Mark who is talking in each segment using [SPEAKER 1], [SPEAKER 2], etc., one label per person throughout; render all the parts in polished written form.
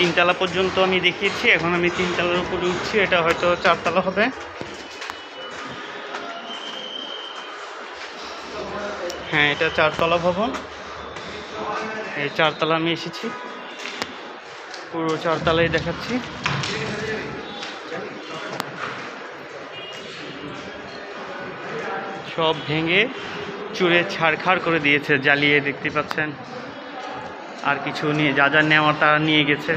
[SPEAKER 1] তিনতলা পর্যন্ত আমি দেখিয়েছি, এখন আমি তিনতলার উপরে উঠছি। এটা হয়তো চারতলা হবে। হ্যাঁ, এটা চারতলা ভবন। এই চারতলা আমি এসেছি, পুরো চারতলাই দেখাচ্ছি। সব ভেঙে চুরে ছাড়খাড় করে দিয়েছে, জ্বালিয়ে, দেখতে পাচ্ছেন। আর কিছু নিয়ে যা যা নেওয়ার তারা নিয়ে গেছে,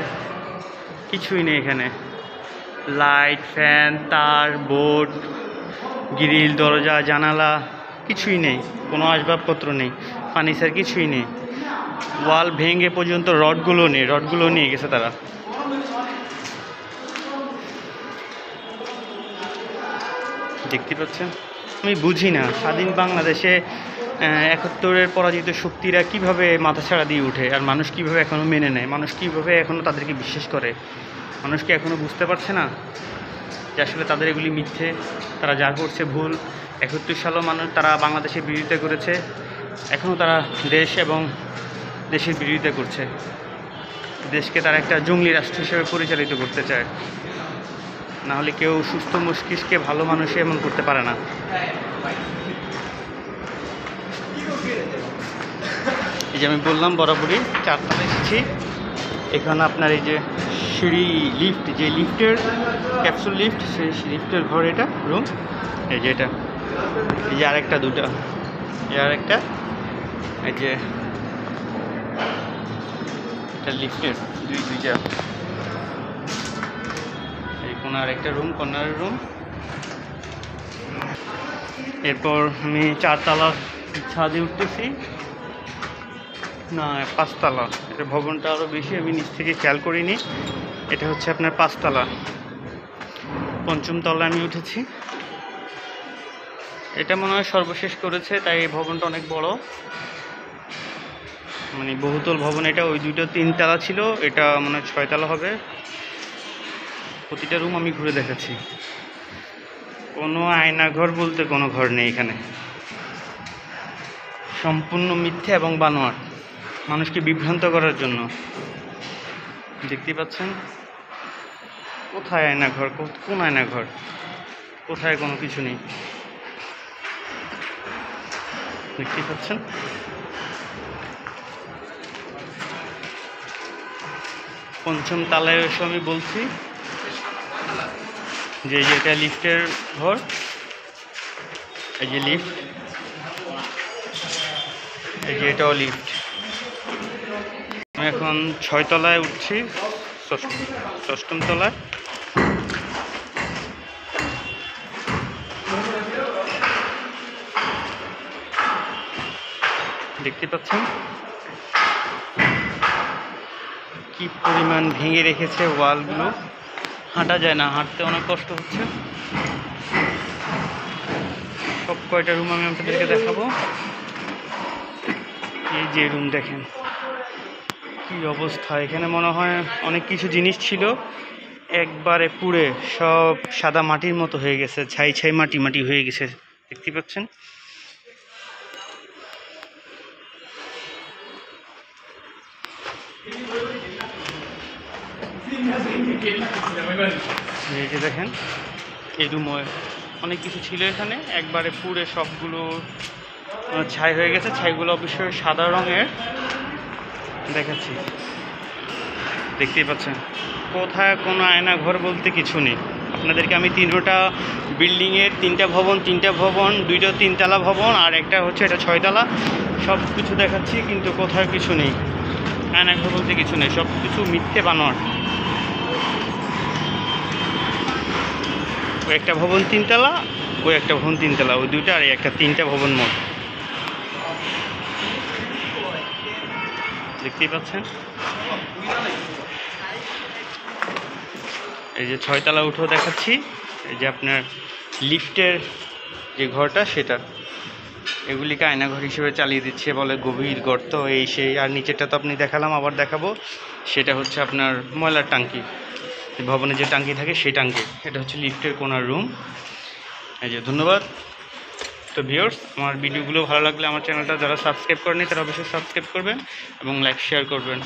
[SPEAKER 1] কিছুই নেই এখানে। লাইট, ফ্যান, তার, বোর্ড, গ্রিল, দরজা, জানালা কিছুই নেই, কোনো আসবাবপত্র নেই, ফার্নিচার কিছুই নেই। ওয়াল ভেঙে পর্যন্ত রডগুলো নেই, রডগুলো নিয়ে গেছে তারা। দেখতে পাচ্ছেন। আমি বুঝি না, স্বাধীন বাংলাদেশে ৭১-এর পরাজিত শক্তিরা কিভাবে মাথাছাড়া দিয়ে উঠে, আর মানুষ কিভাবে এখনও মেনে নেয়, মানুষ কিভাবে এখনও তাদেরকে বিশ্বাস করে। মানুষ কি এখনও বুঝতে পারছে না যে আসলে তাদের এগুলি মিথ্যে, তারা যা করছে ভুল। ৭১ সালেও মানুষ তারা বাংলাদেশের বিরোধিতা করেছে, এখনও তারা দেশ এবং দেশের বিরোধিতা করছে। দেশকে তারা একটা জঙ্গলি রাষ্ট্র হিসেবে পরিচালিত করতে চায়। না হলে কেউ সুস্থ মস্তিষ্কে ভালো মানুষে এমন করতে পারে না। এই যে আমি বললাম বরাবরই চারতলায় এসেছি। এখানে আপনার এই যে সিঁড়ি, লিফট, যে লিফটের ক্যাপসুল লিফট, সেই লিফটের ঘর, এটা রুম। এই যে এটা, এই যে আরেকটা, দুটা, এই আরেকটা, এই যে এটা লিফটের দুইটা। এই কোনার একটা রুম, কর্নারের রুম। এরপর আমি চারতলার ছাদে উঠতেছি, না পাঁচতলা। এটা ভবনটা আরও বেশি, আমি নিচ থেকে খেয়াল করিনি। এটা হচ্ছে আপনার পাঁচতলা, পঞ্চম তলা আমি উঠেছি। এটা মনে হয় সর্বশেষ করেছে, তাই এই ভবনটা অনেক বড়, মানে বহুতল ভবন এটা। ওই দুটো তিনতলা ছিল, এটা মনে হয় 6তলা হবে। প্রতিটা রুম আমি ঘুরে দেখাচ্ছি। কোনো আয়নাঘর বলতে কোনো ঘর নেই এখানে, সম্পূর্ণ মিথ্যে এবং বানোয়াট, মানুষকে বিভ্রান্ত করার জন্য। দেখতে পাচ্ছেন কোথায় আয়নাঘর, কোন আয়নাঘর, কোথায় কোনো কিছু নেই। দেখতে পাচ্ছেন। পঞ্চম তলায় এসে আমি বলছি যে এটা লিফটের ঘর, এই যে লিফট, এই যে এটাও লিফট। আমি এখন 6তলায় উঠছি, ষষ্ঠম তলায়। দেখতে পাচ্ছেন কি পরিমাণ ভেঙে রেখেছে ওয়ালগুলো, হাঁটা যায় না, হাঁটতে অনেক কষ্ট হচ্ছে। সব কয়টা রুম আমি আপনাদেরকে দেখাবো। এই যে রুম দেখেন কি অবস্থা, এখানে মনে হয় অনেক কিছু জিনিস ছিল, একবারে পুড়ে সব সাদা মাটির মতো হয়ে গেছে, ছাই ছাই মাটি মাটি হয়ে গেছে। দেখতে পাচ্ছেন। এই যে দেখেন, এই রুমে অনেক কিছু ছিল, এখানে একবারে পুড়ে সবগুলো ছাই হয়ে গেছে। ছাইগুলো অবশ্যই সাদা রঙের দেখাচ্ছি, দেখতেই পাচ্ছেন। কোথায় কোনো আয়না ঘর বলতে কিছু নেই। আপনাদেরকে আমি তিনটা বিল্ডিংয়ের তিনটা ভবন, দুইটা তিনতলা ভবন, আর একটা হচ্ছে এটা 6তলা, সব কিছু দেখাচ্ছি, কিন্তু কোথায় কিছু নেই, আয়না ঘর বলতে কিছু নেই, সব কিছু মিথ্যে বানোয়াট। ওই একটা ভবন 3তলা, ওই একটা ভবন 3তলা, ওই দুইটা, আর একটা 3টা ভবন মোট। দেখতেই পাচ্ছেন। এই যে 6তলা উঠেও দেখাচ্ছি, এই যে আপনার লিফটের যে ঘরটা সেটা, এগুলিকে আয়নাঘর হিসেবে চালিয়ে দিচ্ছে, বলে গভীর গর্ত এই সেই। আর নিচেরটা তো আপনি দেখালাম, আবার দেখাবো। সেটা হচ্ছে আপনার ময়লার ট্যাঙ্কি, ভবনে যে ট্যাঙ্কি থাকে সেই ট্যাঙ্কি। এটা হচ্ছে লিফটের কোনার রুম। এই যে ধন্যবাদ। তো ভিউয়ার্স, আমার ভিডিওগুলো ভালো লাগলে আমার চ্যানেলটা যারা সাবস্ক্রাইব করেনি তারা অবশ্যই সাবস্ক্রাইব করবেন এবং লাইক শেয়ার করবেন।